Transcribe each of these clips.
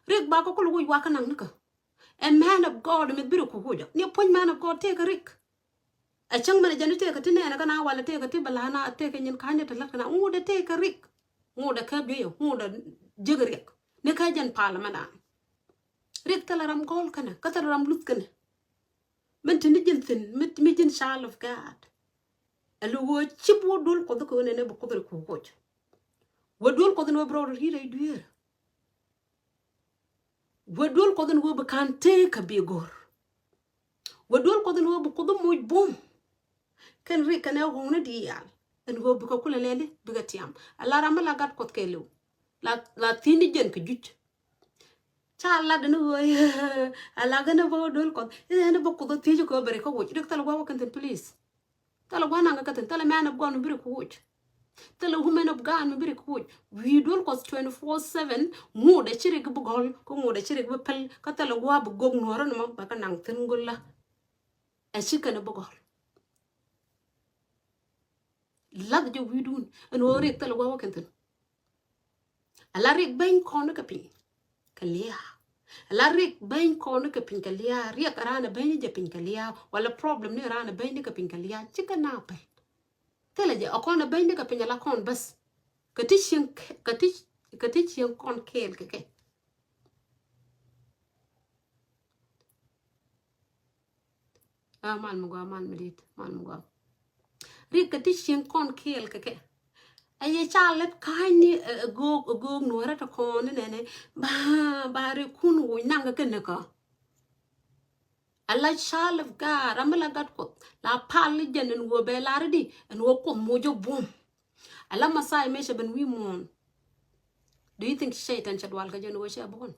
Rick ba ko lu wa kanang naka. A man of God me biru ku hoja. Ni point man of God take a Rick. A chang man janu take a tina kana wala take a tibalana take a nyin kanya to lakana. Oh the take a Rick. Oh the kabi oh the jigrick. Ni kajan parliament. Rick talaram gol kana. Kataram lut kana. Men tinijin mit mijin child of God. A lu chip woodul ko the ko ne bu ko ku hoja. Woodul ko the no bro here do. Wedul ko den wo bekan take a bigor. Wedul ko den wo bu ko moy bom. Ken ri kan e wona dial. En wo bu ko kula lele bigatiam. Ala rama la gat ko kelu. La tini jen ke juch. Cha la den wo ala gana wo dul ko. En bu ko tiji ko bere ko wo. Dik tal wo kan please. Tal wo na ngaten tal man of gon bere ko wo. Tell a woman of God, maybe coach. We don't cost 24/7. More the chirik bugol, come the chirik bupel, Catalogua bugog noranum, bacanang tungula, a chicken a bugol. Love you we do, and worry tell a wakenton. A larrick bang corner capin, Kalia. A larrick bang corner capin Kalia, Riak around a bang japin Kalia, while a problem near around a bang capin Kalia, chicken apple. Tell a corner bang the capin la con bus. Katich yung kon kel keke. Man medit man mugo. Ri katich yung kon kel keke. Aye chalet kaini go nuara ta kon nene ba ri kun wo nanga keneka. Allah child of God amala gat ko la pali jenen wo be lardi en wo ko mojo bom. Allah masai mesha ben wi mon. Do you think Satan should walk again with your bone?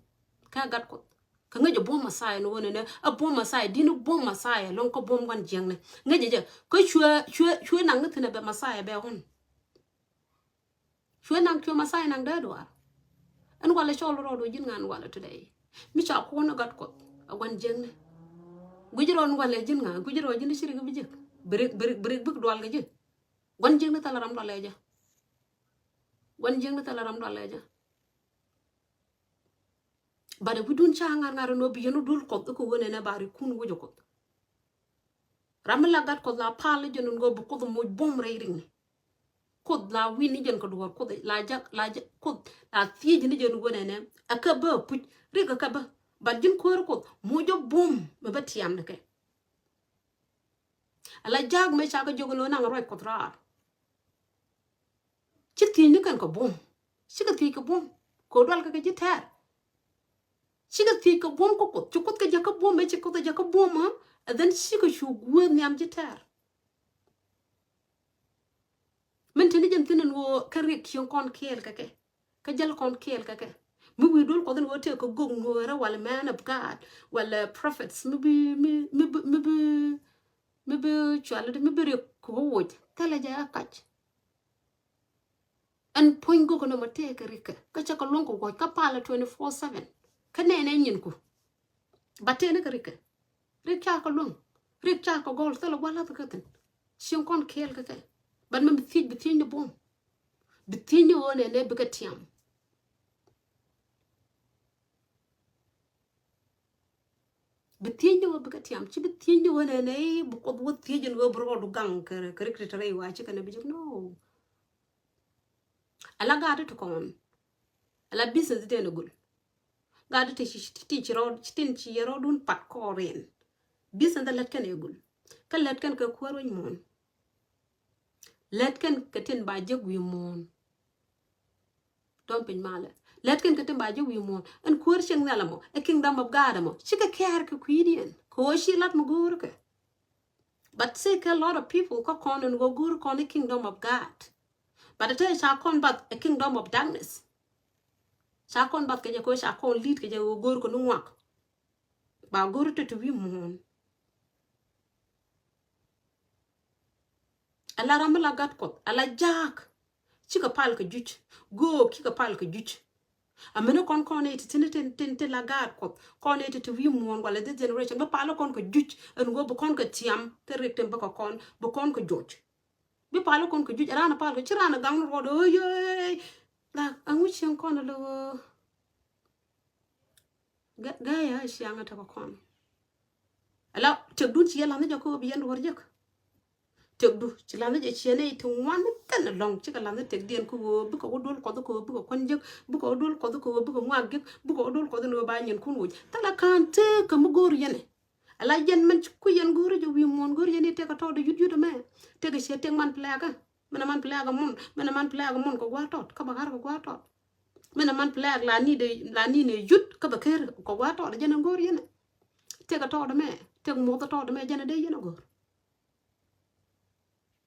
Ka gat ko. Ka ngaje bom masai no wona ne a bom masai dinu bom masai lon ko bom wan jeng ne. Ngaje je ko chue nang ne tene be masai be hon. Chue nang chue masai nang da do. An wala cholo ro do jin ngan wala today. Mi cha ko na gat ko a wan jeng ne. Gujiro no wala jin ngan gujiro jin shiri ga bijek. Break buk do alga je. Wan jeng ne talaram do leja. Wan jeng ne talaram do leja. But if we don't changar no be no dul ko ko wona na bari kun wujo ko ramala gat ko la pale jonun go bu ko mo bom reading ko la wini jen ko do ko la jak ko la tie jini jen go ne akaba pu riga kaba but jin ko mo jo bom me batiam ne ke ala jag me cha ko jogo na ngaro ko tra chiti ni kan ko bom siga ti ko bom ko dal ka ke tar Chica think a bomb cocoa, chukot ka jaka bomb, chikota jaka bomb, and then she could show good nyam jitar. Mentinijan thin and wo carry yon con kale kake, kajal con kale kake. Maybe don't call them take a go while a man of God, while prophets, maybe child, maybe a quote, tell a jaya catch. And point go no take a rika, kachaka longo, kapala 24/7. Kanene nyinku. Batene ka rike. Rikya ko lung. Rikya ko gol tala wala ta katen. Siyon kon kel ka kay. But me bithin yo bom. Bithin yo one ne bigatiam. Bithin yo bigatiam. Chi bithin yo one ne bukod wo tijen wo bro du gang ka rikritare wa chi kana bijik no. Ala gade to kon. Ala business de no gul. Gade te teach road tin chi road un pat koren. Bis and the let can egul. Can let can go quarry moon. Let can get in by jug we moon. Don't be male. Let can get in by jug we moon. And quirshing Nalamo, a kingdom of Gadamo. She can care quedian. Co she let Mugurke. But sick a lot of people cock on and go gurk on the kingdom of God. But the tell shall come but a kingdom of darkness. Shakon but Kajako shall lead Kaja gurk no walk. Ba gurte to be moon. Ala ramala gat kot ala jack chika pal ka juch go kika pal ka juch ameno kon it tin la gat kot kon it to we mon wala the generation ba palo kon ka juch en go bu kon ka tiam te rektem ba kon bu kon ka juch bi palo kon ka juch rana pal ka chirana gang ro do ye la angu chen kon lo ga ya shianga ta kon ala tek du ci yalla na jako bi yandu warjek tek du ci la na je ci ne to wan tan long ci kala na tek den ko bu ko dol ko bu ko kon jek bu ko dol ko bu ko ngak bu ko dol ko no ba ñen kun wuj tala kan te ka mu gor yene ala jen man ci ku yen gor jo wi mon gor yene te ka to de yut yut me te ga ci tek man plaga man plaga mon ko gwa tot ka ba har ko gwa tot man plaga la ni ne yut ka ba ker ko gwa tot jene gor yene te ka to de me te mo to de me jene de yene gor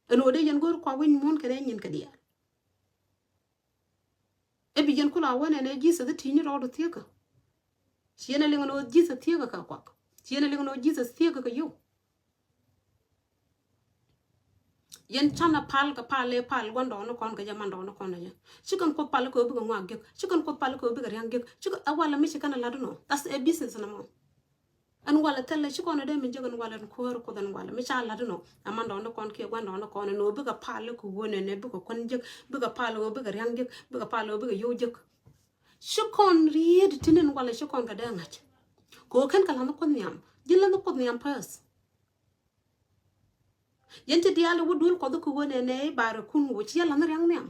eno de yen gor ko win mon kene nyin ka dia e bi yen kula wane ne jisa de tini ro do tieka siena le ngono jisa tieka ka kwa siena le ngono jisa tieka ka yo yen chana pal ka pale pal gondo no kon ka jamando no kon ya chikan ko pal ko bi ko ngwa gek chikan ko pal ko bi ka yang gek chika awala mi chikana laduno that's a business na mo an wala telle chikono de min jogon wala ko dan wala mi cha laduno amando no kon ke gondo no kon no bi ka pal ko wone ne bi ko kon jek bi ka pal ko bi ka yang gek bi ka pal ko bi ka yo jek chikon ried tinin wala chikon ka dangat ko kan kala no kon nyam jilla no kon nyam pas yente diala wudul ko ko wone ne bare kun wo ci yalla na yang nyam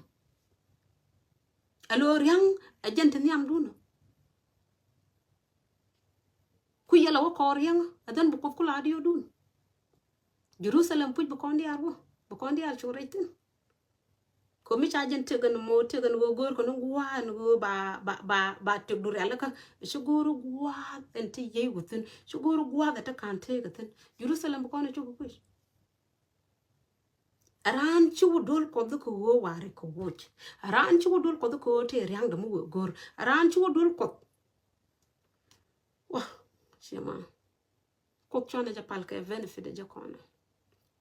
alo yang agent nyam duno ku yalla wo ko yang adan bu ko kula dio dun Jerusalem puj bu ko ndi arwo bu ko ndi al churaitin ko mi cha agent tegan wo gor ko no wan go ba te dur yalla ka ci goru gwa ente ye wutin ci goru gwa da ta kan te gatin Jerusalem bu ko no chugo puj ran ci wudul ko ko wo ware ko wuj ran ci wudul ko ko te yang da mu gor ran ci wudul ko wa chema ko chona ja pal ka benefit de jakona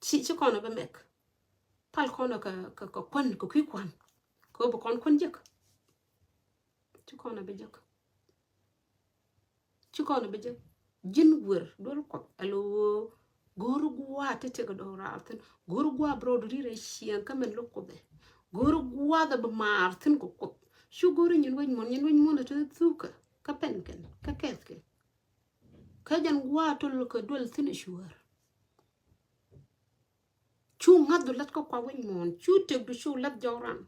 ci kono ba mek pal kono ka kon ko ki kon ko bu kon jek ci kono be jek ci kono be jek jin wër dol ko alo goru gwa tete ga do raften goru gwa bro do rire chien kamen lo ko be goru gwa da ba martin ko shu goru nyin won to tuka ka penken ka keske ka jan gwa to lo ko dol tin shuar chu ngadu lat ko kwa won mon chu te du shu lat jawran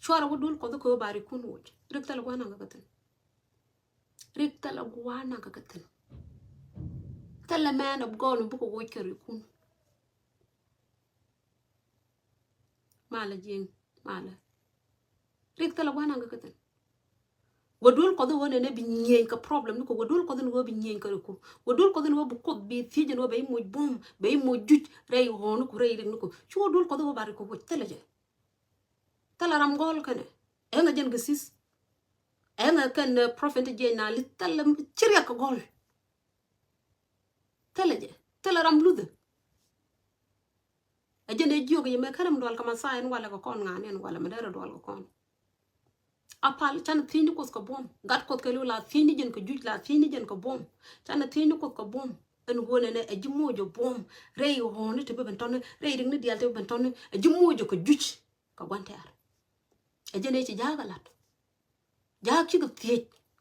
shuara wudul ko bari kunoj rektal gwana ga gaten tell a man of God and book of work kun mala jing mala rik tala wana nga katan wadul ko do wona ne bi ñeen ka problem ko wadul ko do bi ñeen ka ko wadul ko do bu ko bi fi jeno bay mo bom bay mo juj rey honu ko rey rek ko ci wadul ko do bari ko wo tala je tala ram gol kane e nga jën ga sis e nga kan prophet je na li tala ci rek gol teleje teleram lude ajene jogo yeme karam dol kama sa en wala ko kon ngane en wala madara dol ko kon apal tan tini ko ko bom gat ko ke la fini jen ko juj la fini jen ko bom tan tini ko bom en wona ne aji mojo bom rey honu te ben ton rey ring ni dial te ben ton aji mojo ko juj ko gontar ajene ci jagalat jaag ci ko tie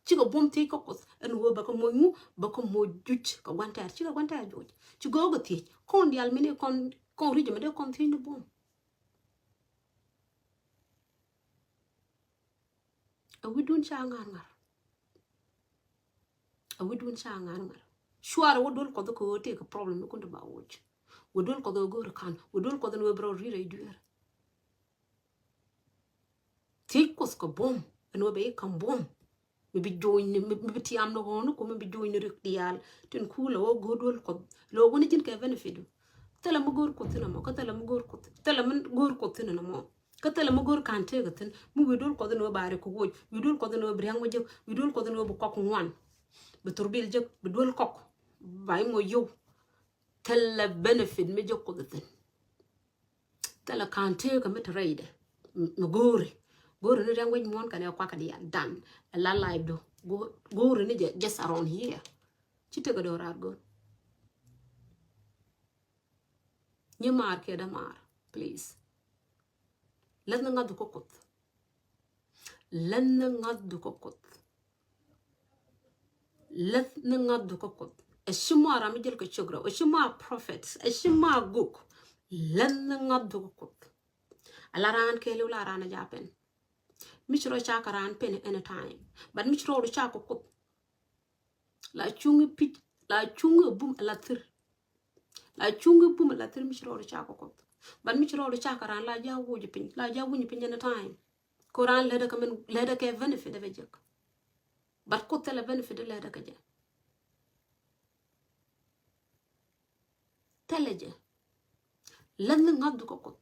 ci ko bom ti ko en wo ba ko mo ba ko mo juj ko gontar ci ko gontar joj ci gogo tie kon dial mini kon rije me de kon tini bom awidun changar shuara wodol ko ko te ko problem ko to ba woj wodol ko go kan wodol ko no bro rire duer tikos ko bom no be kan bom mi bi join mi ti am no hono ko mi bi join rek dial ten kula wo godol ko lo woni jin ka benefit tela mo gor ko tena mo ko tela mo gor ko tela man gor ko tena mo ka tela mo gor kan te gaten mu widol ko no bare ko woj widol ko no briang mo je widol ko no bu ko ngwan be turbil je be dol ko bay mo yow tela benefit mi jokko gaten tela kan te ka met reide mo gore ni rangwe mon kan kwa ka dia dan la live do gore ni just around here chite ga do rar go ñu mar ke da mar please let na ngadu ko kot lan ngadu kokot let ngadu kokot ashima ramijel ko chogra ashima prophets ashima guk lan ngadu kokot alaran kelu la rana japen michro chakaran pen anytime but michro ro chakokot la chungi pit la chungi bum latir la chungi bum latir michro ro chakokot but michro ro chakaran la jawu jipin la jawu ni pin anytime Quran leda kamen leda ke benefit de vejek but ko tele benefit de leda ke je teleje lan ngadu kokot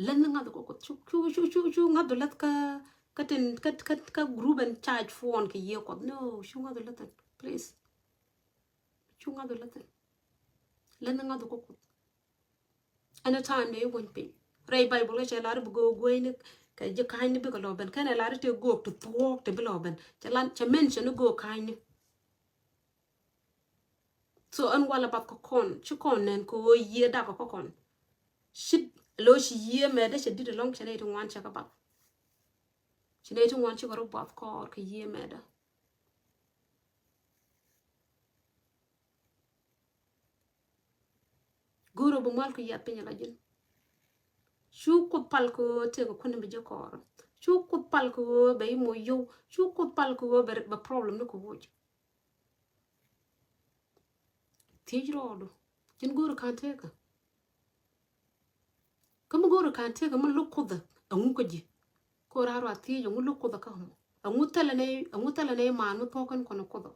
lan ngadu kokot chu ngadu lat ka ten ka group and charge phone ke ye ko no chu ngadu lat please chu ngadu lat lan ngadu kokot anytime de won pin ray bible che lar bu go goine ka je kaini bi ko loben kana lar te go to talk te bi loben che lan che mention go kaini so an wala bat ko kon chu kon nen ko ye da ko kon shit lo shi ye me da she did long chene to wan cha ka bat chene to wan chi ko bat ko ke ye me da guru bu mal ko ya pinya la jin chu ko pal ko te ko kun bi je ko chu ko pal ko be mo yo chu ko pal ko be problem no ko wuj tijrodo jin guru kan te ka kam guru kan te ka man lu ko da angu ko ji ko raro ati yo lu ko da ka mo angu tele ne man mo to kan kono ko do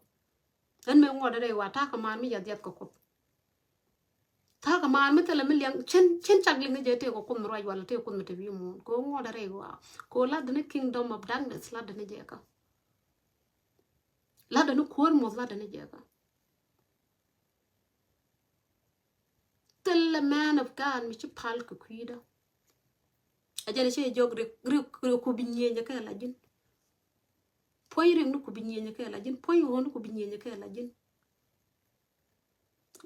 en me ngoda re wa ta ka man mi yad ko ko ta ka man mi tele mi liang chen chagling je te ko kun roi wala te kun te bi mo ko ngoda re wa ko la the kingdom of darkness la de ne je ka la de no ko mo la de ne je ka tele man of God mi chi pal ko kwida ajane che jog re ko binye nya ka la jin poy re no ko binye nya ka la jin poy ho no ko binye nya ka la jin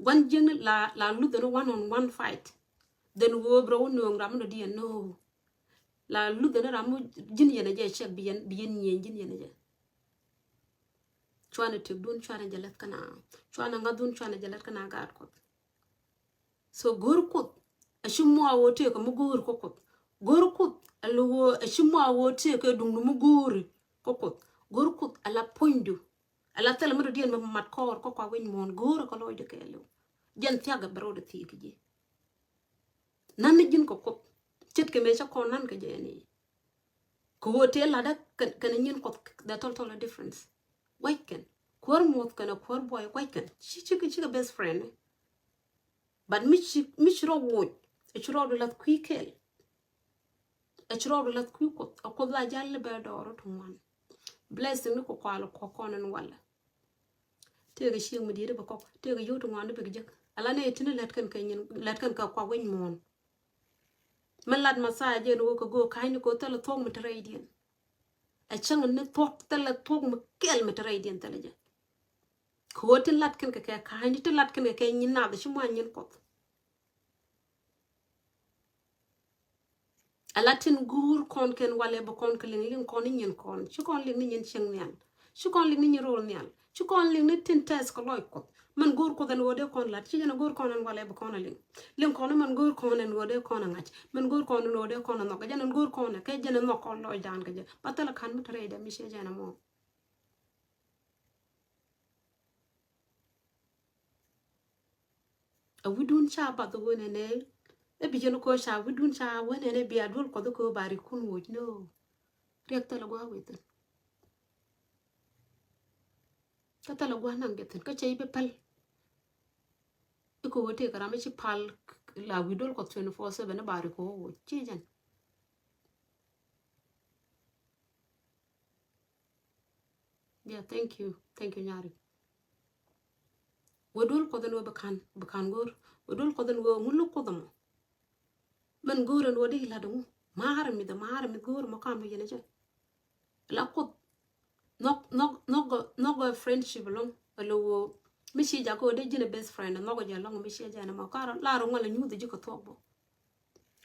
one jing la lu the one on one fight then wo bro no ram no dia no la lu the ram jin yene je check bien nye jin yene je chwana te dun chwana jalat kana chwana ngadun chwana jalat kana gad ko so gor ko ashimu awo te ko mu gor ko gor ko alwo ashimu awo te ko dung mu gor ko ala poindu ala tele mo dien ma mat kor ko kwa wen mon gor ko loy de kelo jen tiaga bro de ti ki nan jin ko chet ke me cha ko nan ke je ni ko hotel la da kan nyin ko the total difference waken kor mot kana kor boy waken chi best friend but mich ro wo e chro do lat kwikel e chro do lat kwi ko la jalle be do ro to man blessing ni ko kwalo ko konen wala tege shi mu dire ba ko tege yoto ngande be jek ala ne tine let kan ka kwa wen mon man lad masaje no ko go kaini ko tele tong mu tradien a chang ne tok tele tong mu kel mu tradien tele je ko tin lat kan ka kaini te lat kan ka nyin na da shi mo nyin ko ala tin gur kon ken wale ba kon ling kon nyin kon shi kon ling nyin cheng nyan shi kon ling nyin rol nyan ci kon ling ni tin test ko loy ko man gor ko den wode kon lat ci jena gor kon en wala be kon ling kon man gor kon en wode kon ngach man gor kon en wode kon no ga jena gor kon ke jena no kon loy dan ga je batala kan mu tare da mi she jena mo a widun cha ba do wona ne e bi jena ko cha widun cha wona ne bi adul ko do ko bari kun wo no rek tala go hawetan kata la gwana ngeten ka chay be pal iko wote karame chi pal la widol ko 24/7 bari ko wo chijan yeah thank you nyari wodol ko den wo bakan gor wodol ko den wo ngulu ko dum man goran wodi la dum mahar mi gor mo kam yene je la ko no go friendship long alo mi shi ja ko de jine best friend no go ja long mi shi ja na ma kara la ro ngala nyu de ko to bo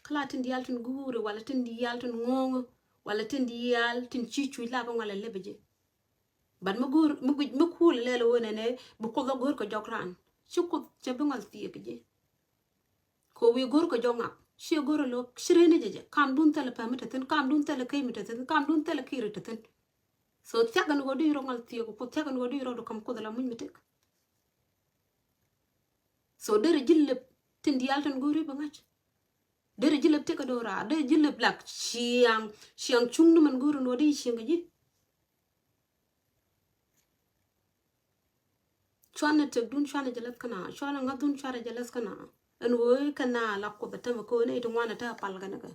kala tin dial tin gure wala tin dial tin ngongo wala tin dial tin chichu la ko ngala lebeje ban ma gur mu kul lelo wona ne bu ko do gor ko jokran chuko che bungal tie keje ko wi gor ko jonga she gor lo shirene jeje kam dun tele pamita tin kam dun tele kay mita tin kam dun tele kirita tin so tiagan go do rongal tie ko tiagan go do ro kam ko dala muñ mitek so dere jille tin dial tin gori ba ngach dere jille te ka do ra dere jille black chiang chung no man gor no di chiang ji chwana te dun chwana jalat kana chwana ngadun chwana jalas kana an wo kana la ko ta ko ne to wana ta pal kana ka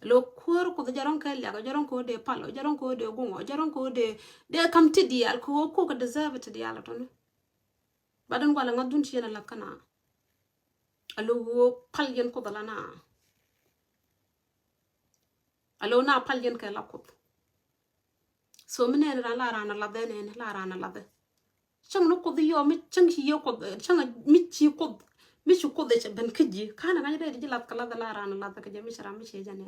lo kor ko jaron ka la jaron ko de palo jaron ko de gongo jaron ko de kam ti dial ko ko deserve ti dial to no badan wala ngadun chena la kana alo wo pal yen ko dala na alo na pal yen ka la ko so mene la rana la de ne la rana la de chang no ko de yo mi chang hi yo ko chang mi chi ko mi chu ko de ben kiji kana ga de ji la kala da la rana la ka je mi shara mi che jane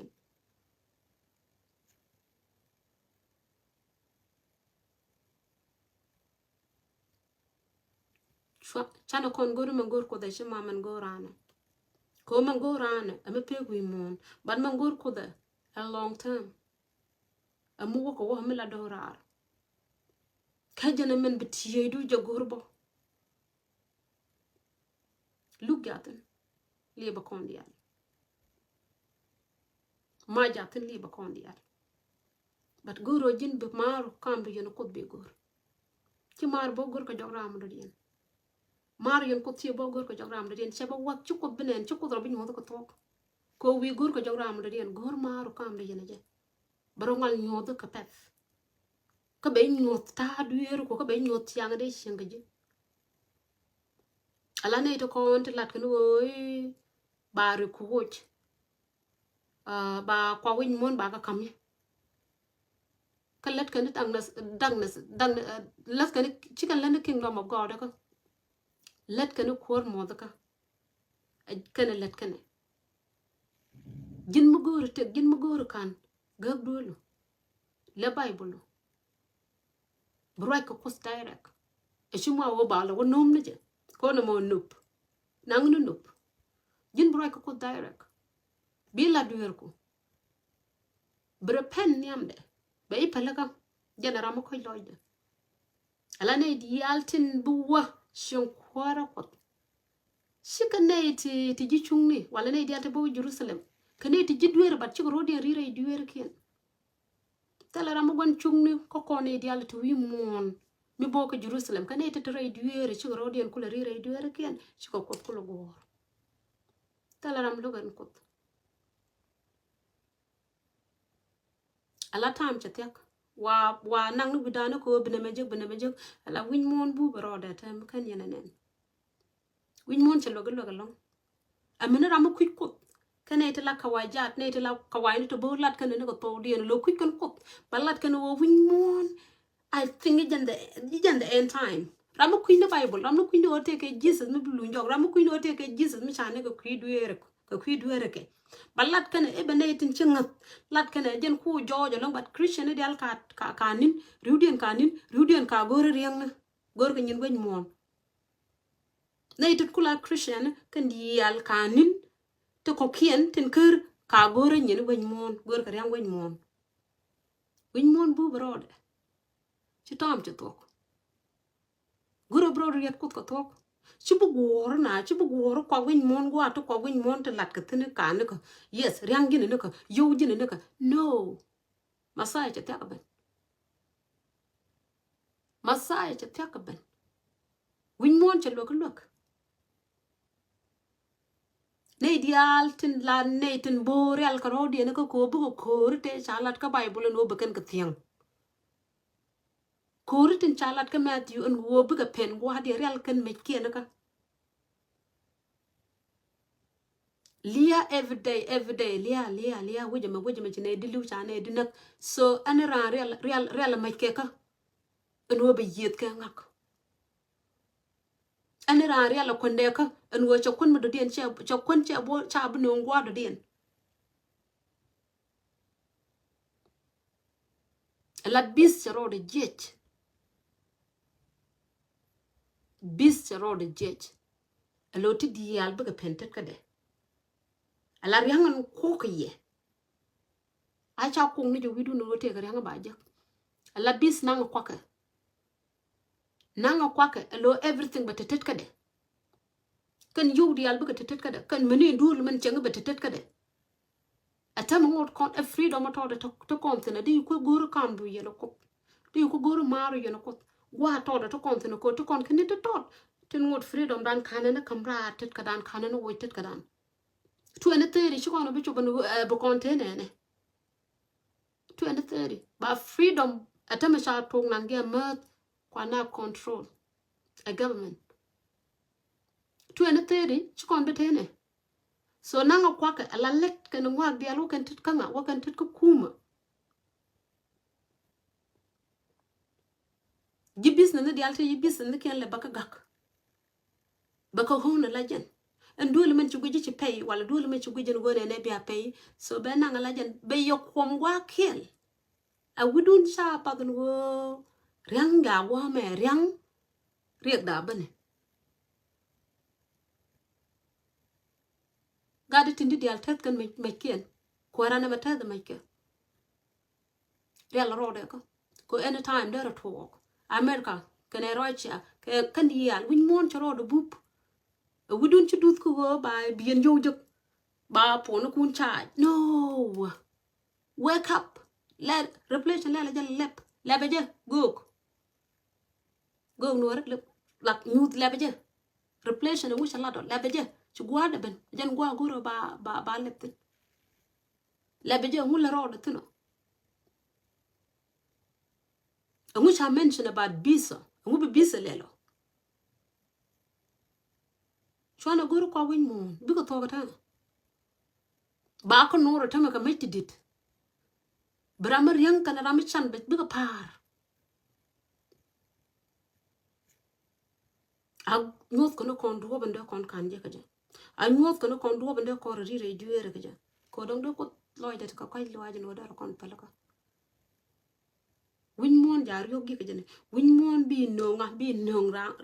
chana kon goru man gor ko de shima man gorana ko man gorana ame pe wi mon ban man gor ko de a long term amu ko wo mi la do rar ka jana men bitiye du je gorbo lu gaten li ba kon dial ma jaten li ba kon dial bat goro jin be maru kambe yen ko be gor ci mar bo gor ko jogram do dien mar yen ko ci bo gor ko jogram do dien ci ba wat ci ko benen ci ko do bi ñoo ko tok ko wi gor ko jogram do dien gor maru kambe yen je baro ngal ñoo do ka pef ka be ñoo ta duer ko ka be ñoo tiang de shingaji ala ne to ko on lat kan woy bari ku woj ba kwa win mon ba ka kam ka let kan dang let kan chicken land kingdom of god ka let kan ko mo da ka kan let kan jin mu gor te jin mu gor kan gab dolo le bible broy ko post direct e chuma wo ba lo nom ne je ko no mo nup nang no nup jin broy ko direct bi la duer ko bre pen niamde be ipalaga genera mo koy loyde ala ne di altin buwa shon kwara ko shika ne ti ji chungni wala ne di alta bo jerusalem kane ti ji duer bat ci rodi rire duer ken tala ramu gon chungni ko ne di alta wi mon mi bo ko jerusalem kane ti tere duer ci rodi en kula rire duer ken ci ko ko gor tala ram logan ko ala tam ca tek wa nang nu bidana ko bina mejek ala win mon bu broda tam kan yana nen win mon ca logal long amina ram ku ko kane te la kawajat ne te la kawai ni to bo lat kan ne ko to dien lo ku kan ko balat kan wo win mon I think it's the end time ram ku in the bible ram ku in the take Jesus mi bulu njog ram ku in the take Jesus mi chane ko ku duere ko ku duere ke balat kan e bene tin chingat lat kan jen ku jojo long bat Christian ideal ka kanin rudien ka gor riang gor ko nyin gwen mon ne tut kula Christian kan dial kanin to ko kien tin kur ka gor nyin gwen mon gor ka riang gwen mon bu brode ci tam ci tok goro brode yet kut ko tok ci bu gor na ci bu gor ko gwen mon go to ko gwen mon te lat ka tin ka ne ko yes riang gin ne ko yo gin ne ko no masai ci tek ben masai ci tek ben win mon ci lok ne dial tin la ne tin boreal ka rodi ne ko bu ko te chalat ka bible no beken ka tiang ko tin chalat ka Matthew en wo bu ka pen wa de real kan me kien ka lia every day lia wujema chine dilu chane dinak so anara real me ke ka en wo be yet ka ngak anara real ko ndeka en wo chokun mo do dien che chokun che bo cha bu no ngwa do dien ala bis charo de jet bis charo de jet alo ti di al ba pentet kade ala riangan ko kiye a cha kong ni jo widu no te rianga ba je ala bis nanga kwake alo everything but tetet kade kan yu di al ba tetet kade kan meni dul man chenga ba tetet kade atam ngot kon a freedom at all to kontena di ko guru kan bu yelo ko di ko guru maru yelo ko wa to kontena ko to kon kini to tin ngot freedom dan kanana kamra tet kadan kanana wo tet kadan tu ene teri shi kono bicho banu bu kontena ne tu ene teri ba freedom atam sha to nange mat kwana control a government tu ene teri shi kon betene so nanga kwake ala let kan ngwa dialo kan tit kanga wa kan tit ko kuma jibis na dial te jibis na ken le baka gak baka hona lajen en dole man ci guji ci pay wala dole man ci guji ngone ne biya pay so be nanga lajen be yokom wa kel a wudun sha padun wo rianga wa me riang riek da bane gadi tindi dial tet kan me ken ko rana ma tet ma ke dial rode ko anytime there to walk America kan erocha kan dial win mon choro do bup wudun ci dut ko ba bien jojok ba pon kun charge no wake up let replace la jal lep la beje go no rek lep lak ñut la beje replace na wucha la do la beje ci gwada ben jan gwa goro ba lep la beje ngula rodo tuno ngucha mention about bisa ngubi bisa lelo chwana goro ko win mon biko togata ba ko noro tama ka metti dit bramar yang kana ram chan bet biko par a nyot kono kon do bende kon kanje kaje a nyot kono kon do bende ko ri re juere kaje ko dong do ko loyde ka koy loyde no dar kon pelaka win mon jar yogi kaje ne win mon bi no nga bi no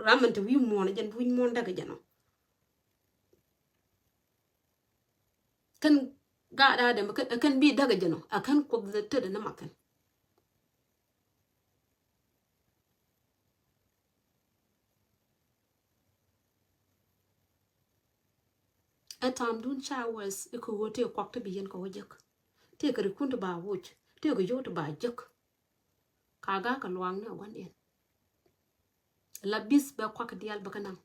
ramante wi mon jen win mon daga jano kan ga da dem kan bi daga jano akan ko de tede na makan atam dun showers ko wote kwakta bi yen ko wajek te ka rikund ba wuch te ko yot ba jek kaga ka luang ne wan en la bis ba kwak dial bakanan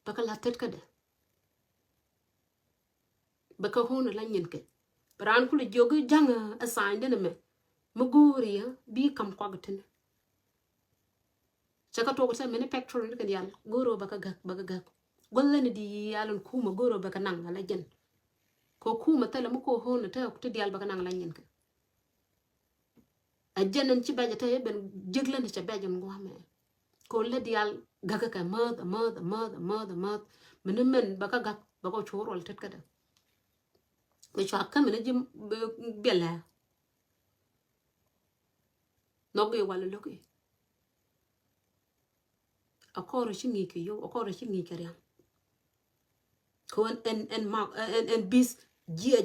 baka la tet kada baka hono la nyen ke bran kula jogu janga assign dene me muguriya bi kam kwagtin chaka to ko sa mene petrol ne kan yal goro baka gak golle ni di yalon kuma goro baka nang la jen ko kuma tala mu ko hono ta ko dial baka nang la nyen ke a jenen ci beje tay ben jeglan ci beje mo xame ko le dial gaga ka mad men baka gak bako chorol tet kada ko cha kam ne jim bela noge wala loke akoro ci ngi ke yo akoro ci ngi kare ko en bis jiya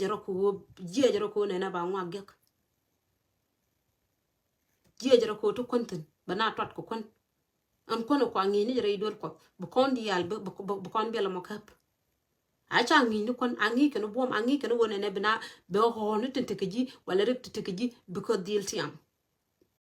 ko ne na ba ngwa gek jiya ko to konten bana tot ko kon an kono ko ngi ni jere idol ko bu kon di yal bu kon bela mo kap a cha ngi ni kon angi ke no bom angi ke no wona ne bina be ho no tente ke ji wala rek tente ke ji bu ko dil tiam